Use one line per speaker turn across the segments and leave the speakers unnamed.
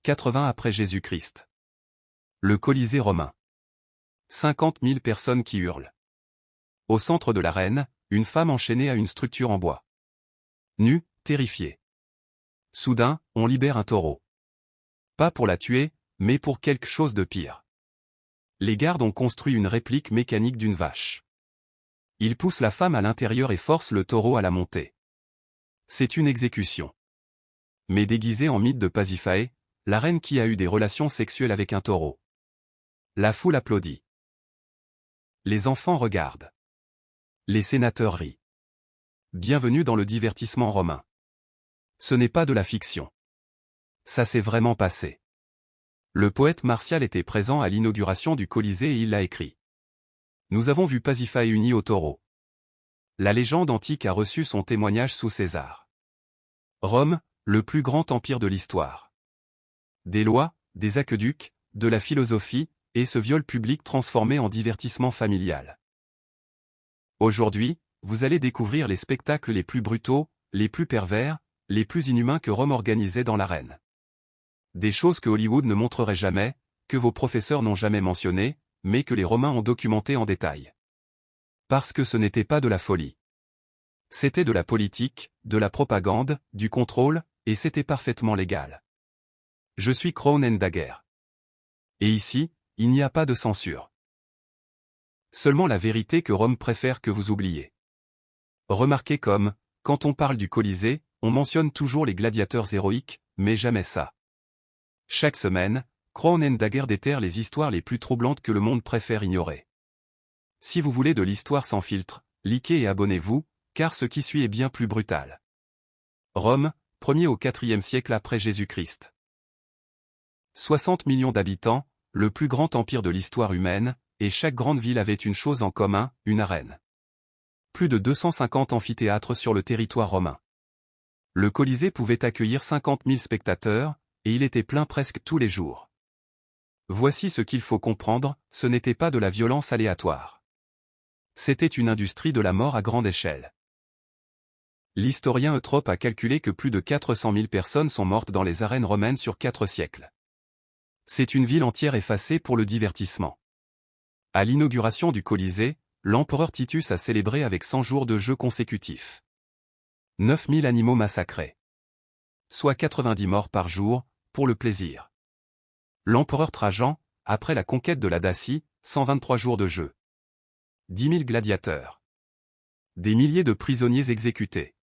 80 après Jésus-Christ. Le Colisée romain. 50 000 personnes qui hurlent. Au centre de l'arène, une femme enchaînée à une structure en bois. Nue, terrifiée. Soudain, on libère un taureau. Pas pour la tuer, mais pour quelque chose de pire. Les gardes ont construit une réplique mécanique d'une vache. Ils poussent la femme à l'intérieur et forcent le taureau à la monter. C'est une exécution. Mais déguisée en mythe de Pasiphae, la reine qui a eu des relations sexuelles avec un taureau. La foule applaudit. Les enfants regardent. Les sénateurs rient. Bienvenue dans le divertissement romain. Ce n'est pas de la fiction. Ça s'est vraiment passé. Le poète Martial était présent à l'inauguration du Colisée et il l'a écrit. Nous avons vu Pasiphae unie au taureau. La légende antique a reçu son témoignage sous César. Rome, le plus grand empire de l'histoire. Des lois, des aqueducs, de la philosophie, et ce viol public transformé en divertissement familial. Aujourd'hui, vous allez découvrir les spectacles les plus brutaux, les plus pervers, les plus inhumains que Rome organisait dans l'arène. Des choses que Hollywood ne montrerait jamais, que vos professeurs n'ont jamais mentionnées, mais que les Romains ont documentées en détail. Parce que ce n'était pas de la folie. C'était de la politique, de la propagande, du contrôle, et c'était parfaitement légal. Je suis Crown and Dagger. Et ici, il n'y a pas de censure. Seulement la vérité que Rome préfère que vous oubliez. Remarquez comme, quand on parle du Colisée, on mentionne toujours les gladiateurs héroïques, mais jamais ça. Chaque semaine, Crown and Dagger déterre les histoires les plus troublantes que le monde préfère ignorer. Si vous voulez de l'histoire sans filtre, likez et abonnez-vous, car ce qui suit est bien plus brutal. Rome, 1er au 4e siècle après Jésus-Christ. 60 millions d'habitants, le plus grand empire de l'histoire humaine, et chaque grande ville avait une chose en commun, une arène. Plus de 250 amphithéâtres sur le territoire romain. Le Colisée pouvait accueillir 50 000 spectateurs, et il était plein presque tous les jours. Voici ce qu'il faut comprendre, ce n'était pas de la violence aléatoire. C'était une industrie de la mort à grande échelle. L'historien Eutrope a calculé que plus de 400 000 personnes sont mortes dans les arènes romaines sur 4 siècles. C'est une ville entière effacée pour le divertissement. À l'inauguration du Colisée, l'empereur Titus a célébré avec 100 jours de jeux consécutifs. 9000 animaux massacrés. Soit 90 morts par jour, pour le plaisir. L'empereur Trajan, après la conquête de la Dacie, 123 jours de jeu. 10 000 gladiateurs. Des milliers de prisonniers exécutés.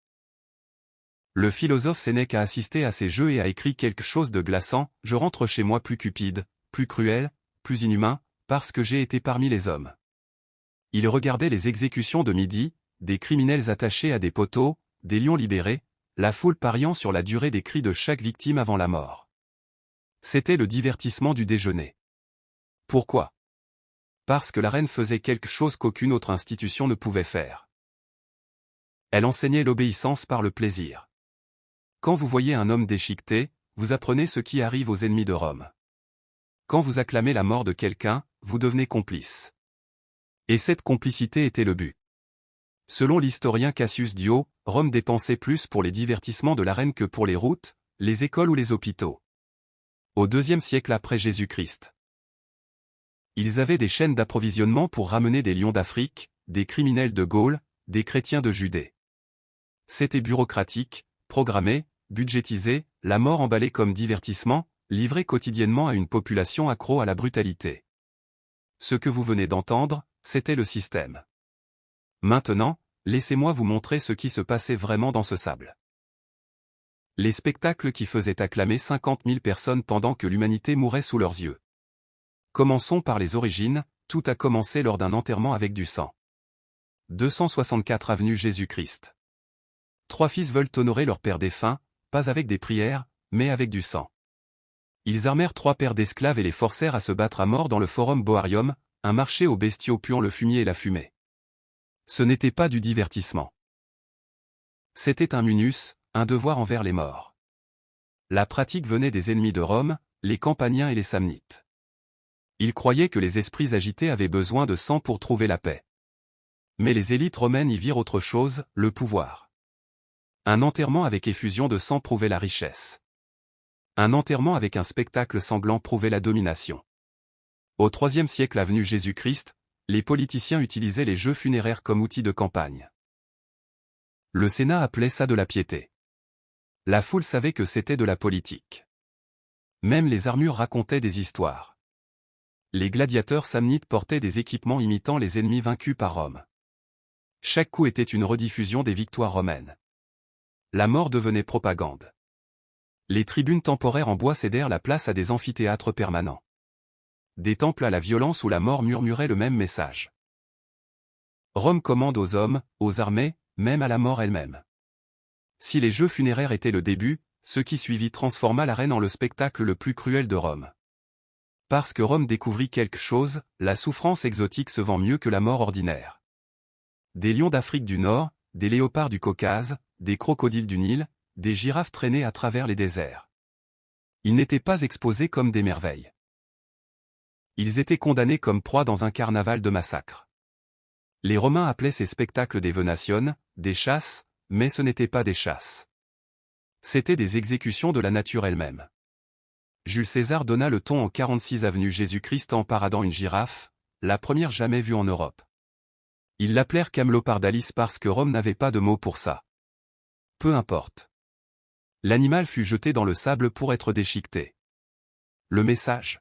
Le philosophe Sénèque a assisté à ces jeux et a écrit quelque chose de glaçant, « Je rentre chez moi plus cupide, plus cruel, plus inhumain, parce que j'ai été parmi les hommes. » Il regardait les exécutions de midi, des criminels attachés à des poteaux, des lions libérés, la foule pariant sur la durée des cris de chaque victime avant la mort. C'était le divertissement du déjeuner. Pourquoi? Parce que la reine faisait quelque chose qu'aucune autre institution ne pouvait faire. Elle enseignait l'obéissance par le plaisir. Quand vous voyez un homme déchiqueté, vous apprenez ce qui arrive aux ennemis de Rome. Quand vous acclamez la mort de quelqu'un, vous devenez complice. Et cette complicité était le but. Selon l'historien Cassius Dio, Rome dépensait plus pour les divertissements de la reine que pour les routes, les écoles ou les hôpitaux. Au IIe siècle après Jésus-Christ. Ils avaient des chaînes d'approvisionnement pour ramener des lions d'Afrique, des criminels de Gaule, des chrétiens de Judée. C'était bureaucratique, programmé, budgétisé, la mort emballée comme divertissement, livrée quotidiennement à une population accro à la brutalité. Ce que vous venez d'entendre, c'était le système. Maintenant, laissez-moi vous montrer ce qui se passait vraiment dans ce sable. Les spectacles qui faisaient acclamer 50 000 personnes pendant que l'humanité mourait sous leurs yeux. Commençons par les origines, tout a commencé lors d'un enterrement avec du sang. 264 avenue Jésus-Christ. 3 fils veulent honorer leur père défunt, pas avec des prières, mais avec du sang. Ils armèrent 3 paires d'esclaves et les forcèrent à se battre à mort dans le Forum Boarium, un marché aux bestiaux puant le fumier et la fumée. Ce n'était pas du divertissement. C'était un munus, un devoir envers les morts. La pratique venait des ennemis de Rome, les Campaniens et les Samnites. Ils croyaient que les esprits agités avaient besoin de sang pour trouver la paix. Mais les élites romaines y virent autre chose, le pouvoir. Un enterrement avec effusion de sang prouvait la richesse. Un enterrement avec un spectacle sanglant prouvait la domination. Au IIIe siècle avenue Jésus-Christ, les politiciens utilisaient les jeux funéraires comme outil de campagne. Le Sénat appelait ça de la piété. La foule savait que c'était de la politique. Même les armures racontaient des histoires. Les gladiateurs samnites portaient des équipements imitant les ennemis vaincus par Rome. Chaque coup était une rediffusion des victoires romaines. La mort devenait propagande. Les tribunes temporaires en bois cédèrent la place à des amphithéâtres permanents. Des temples à la violence où la mort murmurait le même message. Rome commande aux hommes, aux armées, même à la mort elle-même. Si les jeux funéraires étaient le début, ce qui suivit transforma l'arène en le spectacle le plus cruel de Rome. Parce que Rome découvrit quelque chose, la souffrance exotique se vend mieux que la mort ordinaire. Des lions d'Afrique du Nord, des léopards du Caucase, des crocodiles du Nil, des girafes traînaient à travers les déserts. Ils n'étaient pas exposés comme des merveilles. Ils étaient condamnés comme proie dans un carnaval de massacres. Les Romains appelaient ces spectacles des venationes, des chasses, mais ce n'étaient pas des chasses. C'étaient des exécutions de la nature elle-même. Jules César donna le ton en 46 avenue Jésus-Christ en paradant une girafe, la première jamais vue en Europe. Ils l'appelèrent Camelopardalis parce que Rome n'avait pas de mot pour ça. Peu importe. L'animal fut jeté dans le sable pour être déchiqueté. Le message.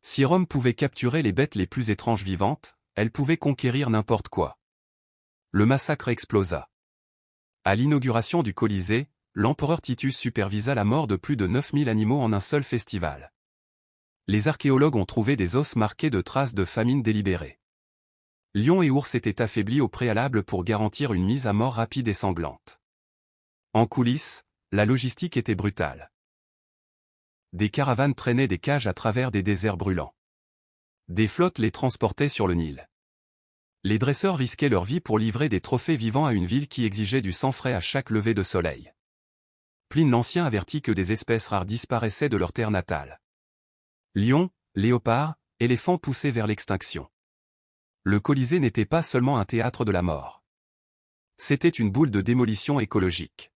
Si Rome pouvait capturer les bêtes les plus étranges vivantes, elle pouvait conquérir n'importe quoi. Le massacre explosa. À l'inauguration du Colisée, l'empereur Titus supervisa la mort de plus de 9000 animaux en un seul festival. Les archéologues ont trouvé des os marqués de traces de famine délibérée. Lions et ours étaient affaiblis au préalable pour garantir une mise à mort rapide et sanglante. En coulisses, la logistique était brutale. Des caravanes traînaient des cages à travers des déserts brûlants. Des flottes les transportaient sur le Nil. Les dresseurs risquaient leur vie pour livrer des trophées vivants à une ville qui exigeait du sang frais à chaque lever de soleil. Pline l'Ancien avertit que des espèces rares disparaissaient de leur terre natale. Lions, léopards, éléphants poussés vers l'extinction. Le Colisée n'était pas seulement un théâtre de la mort. C'était une boule de démolition écologique.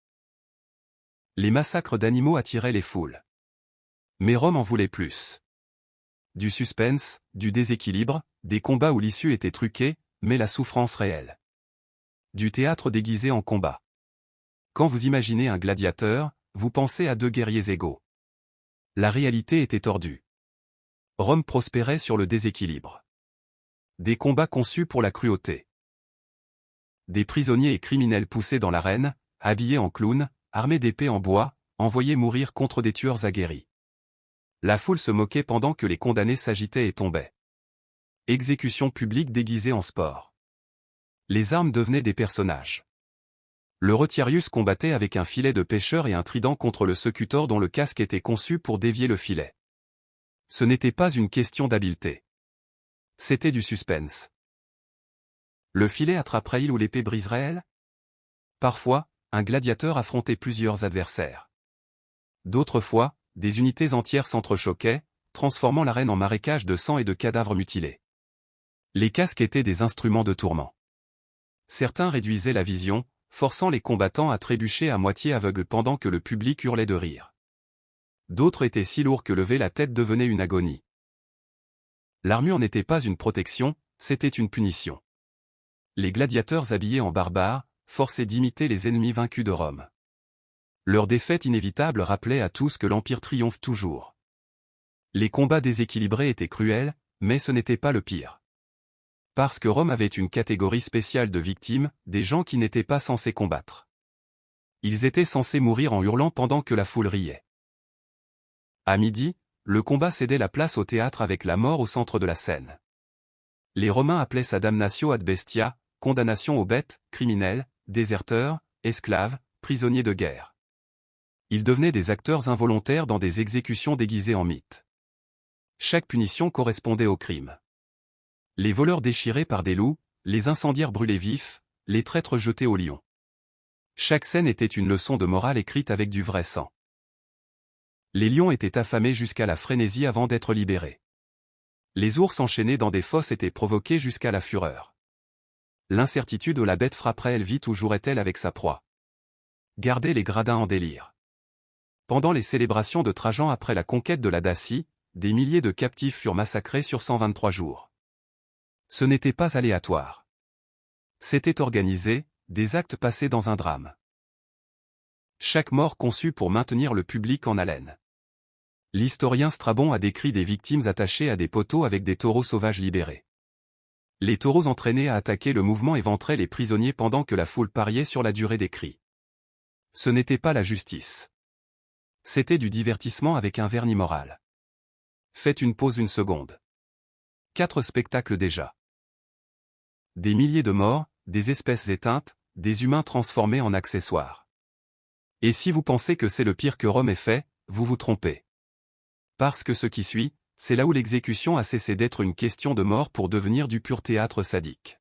Les massacres d'animaux attiraient les foules. Mais Rome en voulait plus. Du suspense, du déséquilibre, des combats où l'issue était truquée, mais la souffrance réelle. Du théâtre déguisé en combat. Quand vous imaginez un gladiateur, vous pensez à deux guerriers égaux. La réalité était tordue. Rome prospérait sur le déséquilibre. Des combats conçus pour la cruauté. Des prisonniers et criminels poussés dans l'arène, habillés en clowns, armés d'épées en bois, envoyés mourir contre des tueurs aguerris. La foule se moquait pendant que les condamnés s'agitaient et tombaient. Exécution publique déguisée en sport. Les armes devenaient des personnages. Le Rotarius combattait avec un filet de pêcheur et un trident contre le secutor dont le casque était conçu pour dévier le filet. Ce n'était pas une question d'habileté. C'était du suspense. Le filet attraperait-il ou l'épée briserait-elle? Parfois, un gladiateur affrontait plusieurs adversaires. D'autres fois, des unités entières s'entrechoquaient, transformant l'arène en marécage de sang et de cadavres mutilés. Les casques étaient des instruments de tourment. Certains réduisaient la vision, forçant les combattants à trébucher à moitié aveugles pendant que le public hurlait de rire. D'autres étaient si lourds que lever la tête devenait une agonie. L'armure n'était pas une protection, c'était une punition. Les gladiateurs habillés en barbares, forcés d'imiter les ennemis vaincus de Rome. Leur défaite inévitable rappelait à tous que l'Empire triomphe toujours. Les combats déséquilibrés étaient cruels, mais ce n'était pas le pire. Parce que Rome avait une catégorie spéciale de victimes, des gens qui n'étaient pas censés combattre. Ils étaient censés mourir en hurlant pendant que la foule riait. À midi, le combat cédait la place au théâtre avec la mort au centre de la scène. Les Romains appelaient ça damnatio ad bestia, condamnation aux bêtes, criminels, déserteurs, esclaves, prisonniers de guerre. Ils devenaient des acteurs involontaires dans des exécutions déguisées en mythes. Chaque punition correspondait au crime. Les voleurs déchirés par des loups, les incendiaires brûlés vifs, les traîtres jetés au lion. Chaque scène était une leçon de morale écrite avec du vrai sang. Les lions étaient affamés jusqu'à la frénésie avant d'être libérés. Les ours enchaînés dans des fosses étaient provoqués jusqu'à la fureur. L'incertitude où la bête frapperait-elle vite ou jouerait-elle avec sa proie. Garder les gradins en délire. Pendant les célébrations de Trajan après la conquête de la Dacie, des milliers de captifs furent massacrés sur 123 jours. Ce n'était pas aléatoire. C'était organisé, des actes passés dans un drame. Chaque mort conçue pour maintenir le public en haleine. L'historien Strabon a décrit des victimes attachées à des poteaux avec des taureaux sauvages libérés. Les taureaux entraînés à attaquer le mouvement éventraient les prisonniers pendant que la foule pariait sur la durée des cris. Ce n'était pas la justice. C'était du divertissement avec un vernis moral. Faites une pause une seconde. 4 spectacles déjà. Des milliers de morts, des espèces éteintes, des humains transformés en accessoires. Et si vous pensez que c'est le pire que Rome ait fait, vous vous trompez. Parce que ce qui suit, c'est là où l'exécution a cessé d'être une question de mort pour devenir du pur théâtre sadique.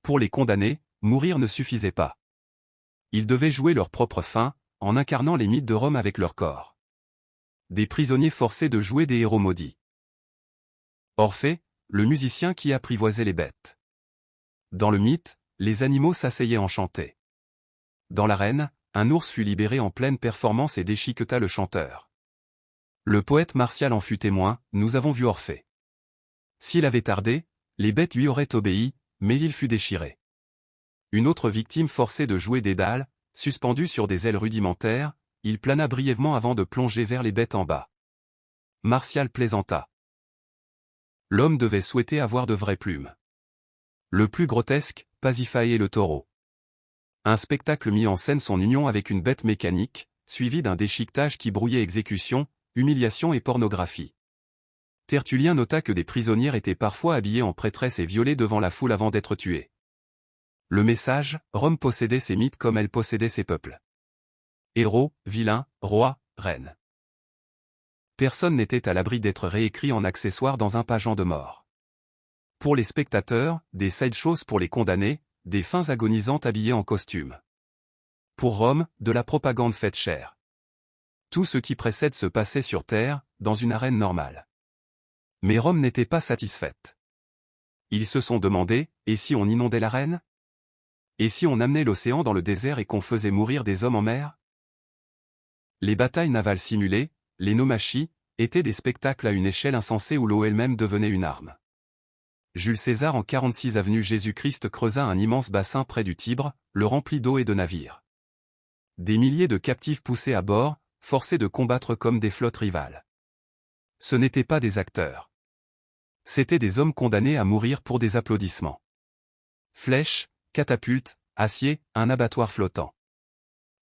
Pour les condamnés, mourir ne suffisait pas. Ils devaient jouer leur propre fin, en incarnant les mythes de Rome avec leur corps. Des prisonniers forcés de jouer des héros maudits. Orphée, le musicien qui apprivoisait les bêtes. Dans le mythe, les animaux s'asseyaient enchantés. Dans l'arène, un ours fut libéré en pleine performance et déchiqueta le chanteur. Le poète Martial en fut témoin, nous avons vu Orphée. S'il avait tardé, les bêtes lui auraient obéi, mais il fut déchiré. Une autre victime forcée de jouer Dédale, suspendu sur des ailes rudimentaires, il plana brièvement avant de plonger vers les bêtes en bas. Martial plaisanta. L'homme devait souhaiter avoir de vraies plumes. Le plus grotesque, Pasiphae le taureau. Un spectacle mit en scène son union avec une bête mécanique, suivi d'un déchiquetage qui brouillait exécution, humiliation et pornographie. Tertullien nota que des prisonnières étaient parfois habillées en prêtresses et violées devant la foule avant d'être tuées. Le message, Rome possédait ses mythes comme elle possédait ses peuples. Héros, vilains, rois, reines. Personne n'était à l'abri d'être réécrit en accessoire dans un pageant de mort. Pour les spectateurs, des sideshows pour les condamnés, des fins agonisantes habillées en costume. Pour Rome, de la propagande faite chère. Tout ce qui précède se passait sur Terre, dans une arène normale. Mais Rome n'était pas satisfaite. Ils se sont demandé, et si on inondait l'arène? Et si on amenait l'océan dans le désert et qu'on faisait mourir des hommes en mer? Les batailles navales simulées, les naumachies, étaient des spectacles à une échelle insensée où l'eau elle-même devenait une arme. Jules César en 46 avenue Jésus-Christ creusa un immense bassin près du Tibre, le remplit d'eau et de navires. Des milliers de captifs poussés à bord, forcés de combattre comme des flottes rivales. Ce n'étaient pas des acteurs. C'étaient des hommes condamnés à mourir pour des applaudissements. Flèches, catapultes, acier, un abattoir flottant.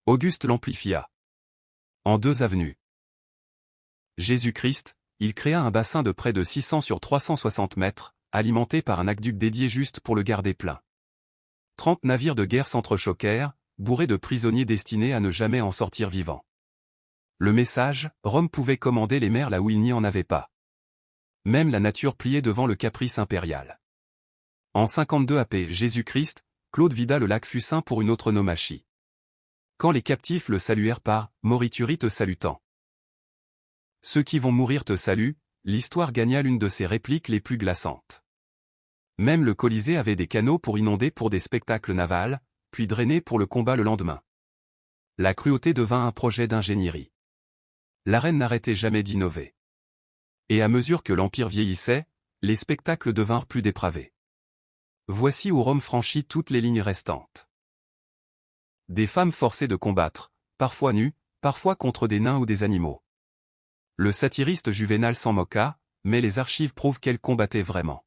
Auguste l'amplifia. En 2 avenues. Jésus-Christ, il créa un bassin de près de 600 sur 360 mètres, alimenté par un aqueduc dédié juste pour le garder plein. 30 navires de guerre s'entrechoquèrent, bourrés de prisonniers destinés à ne jamais en sortir vivants. Le message, Rome pouvait commander les mers là où il n'y en avait pas. Même la nature pliait devant le caprice impérial. En 52 AP Jésus-Christ, Claude vida le lac Fucin pour une autre naumachie. Quand les captifs le saluèrent par « Morituri te salutant ». Ceux qui vont mourir te saluent, l'histoire gagna l'une de ses répliques les plus glaçantes. Même le Colisée avait des canaux pour inonder pour des spectacles navals, puis drainer pour le combat le lendemain. La cruauté devint un projet d'ingénierie. L'arène n'arrêtait jamais d'innover. Et à mesure que l'Empire vieillissait, les spectacles devinrent plus dépravés. Voici où Rome franchit toutes les lignes restantes. Des femmes forcées de combattre, parfois nues, parfois contre des nains ou des animaux. Le satiriste Juvénal s'en moqua, mais les archives prouvent qu'elles combattaient vraiment.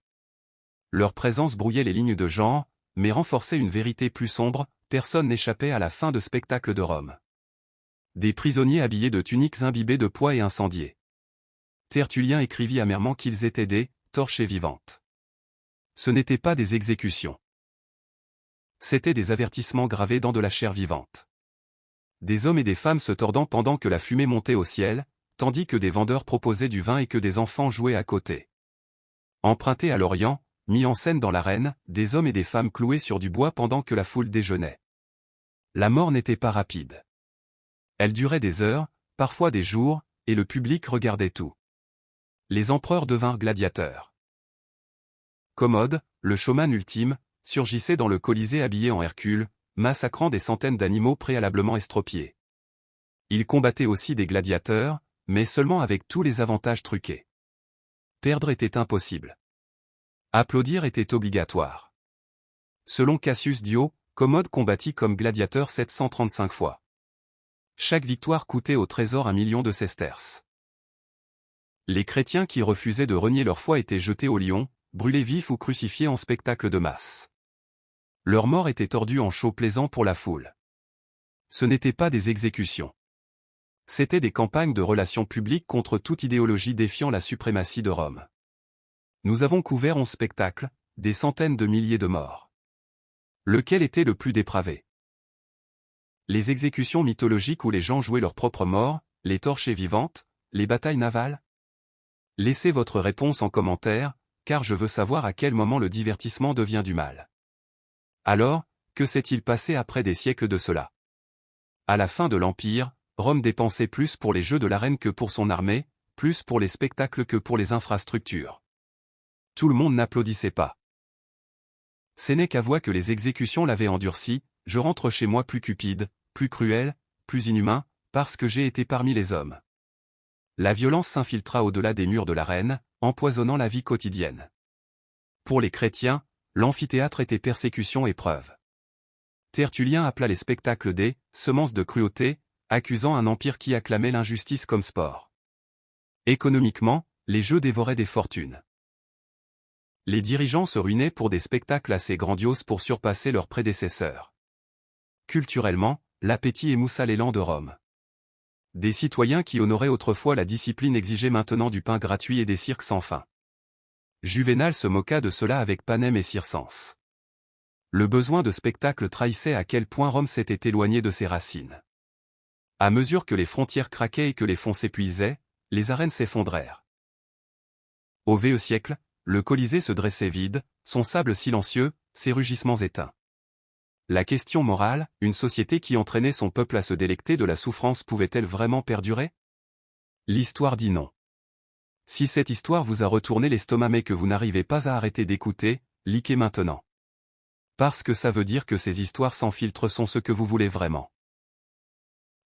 Leur présence brouillait les lignes de genre, mais renforçait une vérité plus sombre, personne n'échappait à la fin de spectacle de Rome. Des prisonniers habillés de tuniques imbibées de poix et incendiés. Tertullien écrivit amèrement qu'ils étaient des « torchées vivantes ». Ce n'étaient pas des exécutions. C'étaient des avertissements gravés dans de la chair vivante. Des hommes et des femmes se tordant pendant que la fumée montait au ciel, tandis que des vendeurs proposaient du vin et que des enfants jouaient à côté. Empruntés à l'Orient, mis en scène dans l'arène, des hommes et des femmes cloués sur du bois pendant que la foule déjeunait. La mort n'était pas rapide. Elle durait des heures, parfois des jours, et le public regardait tout. Les empereurs devinrent gladiateurs. Commode, le showman ultime, surgissait dans le Colisée habillé en Hercule, massacrant des centaines d'animaux préalablement estropiés. Il combattait aussi des gladiateurs, mais seulement avec tous les avantages truqués. Perdre était impossible. Applaudir était obligatoire. Selon Cassius Dio, Commode combattit comme gladiateur 735 fois. Chaque victoire coûtait au trésor 1 million de sesterces. Les chrétiens qui refusaient de renier leur foi étaient jetés au lion, brûlés vifs ou crucifiés en spectacle de masse. Leur mort était tordue en show plaisant pour la foule. Ce n'étaient pas des exécutions. C'étaient des campagnes de relations publiques contre toute idéologie défiant la suprématie de Rome. Nous avons couvert 11 spectacles, des centaines de milliers de morts. Lequel était le plus dépravé? Les exécutions mythologiques où les gens jouaient leur propre mort, les torchées vivantes, les batailles navales? Laissez votre réponse en commentaire, car je veux savoir à quel moment le divertissement devient du mal. Alors, que s'est-il passé après des siècles de cela? À la fin de l'Empire, Rome dépensait plus pour les jeux de l'arène que pour son armée, plus pour les spectacles que pour les infrastructures. Tout le monde n'applaudissait pas. Sénèque avoua que les exécutions l'avaient endurci, je rentre chez moi plus cupide, plus cruel, plus inhumain, parce que j'ai été parmi les hommes. La violence s'infiltra au-delà des murs de l'arène, empoisonnant la vie quotidienne. Pour les chrétiens, l'amphithéâtre était persécution et preuve. Tertullien appela les spectacles des « semences de cruauté », accusant un empire qui acclamait l'injustice comme sport. Économiquement, les jeux dévoraient des fortunes. Les dirigeants se ruinaient pour des spectacles assez grandioses pour surpasser leurs prédécesseurs. Culturellement, l'appétit émoussa l'élan de Rome. Des citoyens qui honoraient autrefois la discipline exigeaient maintenant du pain gratuit et des cirques sans fin. Juvénal se moqua de cela avec Panème et Circense. Le besoin de spectacle trahissait à quel point Rome s'était éloignée de ses racines. À mesure que les frontières craquaient et que les fonds s'épuisaient, les arènes s'effondrèrent. Au VIe siècle, le Colisée se dressait vide, son sable silencieux, ses rugissements éteints. La question morale, une société qui entraînait son peuple à se délecter de la souffrance pouvait-elle vraiment perdurer? L'histoire dit non. Si cette histoire vous a retourné l'estomac mais que vous n'arrivez pas à arrêter d'écouter, likez maintenant. Parce que ça veut dire que ces histoires sans filtre sont ce que vous voulez vraiment.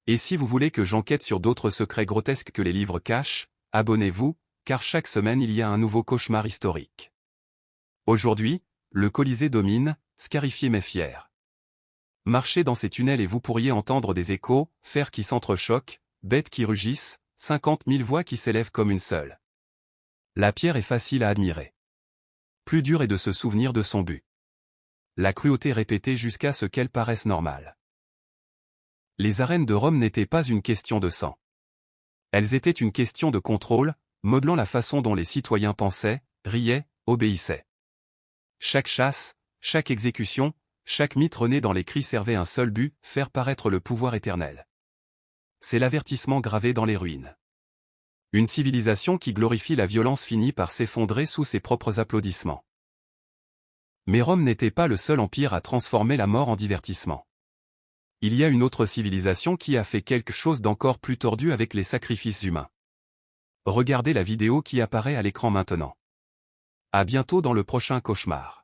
Et si vous voulez que j'enquête sur d'autres secrets grotesques que les livres cachent, abonnez-vous, car chaque semaine il y a un nouveau cauchemar historique. Aujourd'hui, le Colisée domine, scarifié mais fier. Marchez dans ces tunnels et vous pourriez entendre des échos, fers qui s'entrechoquent, bêtes qui rugissent, 50 000 voix qui s'élèvent comme une seule. La pierre est facile à admirer. Plus dur est de se souvenir de son but. La cruauté répétée jusqu'à ce qu'elle paraisse normale. Les arènes de Rome n'étaient pas une question de sang. Elles étaient une question de contrôle, modelant la façon dont les citoyens pensaient, riaient, obéissaient. Chaque chasse, chaque exécution, chaque mythe rené dans les cris servait un seul but, faire paraître le pouvoir éternel. C'est l'avertissement gravé dans les ruines. Une civilisation qui glorifie la violence finit par s'effondrer sous ses propres applaudissements. Mais Rome n'était pas le seul empire à transformer la mort en divertissement. Il y a une autre civilisation qui a fait quelque chose d'encore plus tordu avec les sacrifices humains. Regardez la vidéo qui apparaît à l'écran maintenant. À bientôt dans le prochain cauchemar.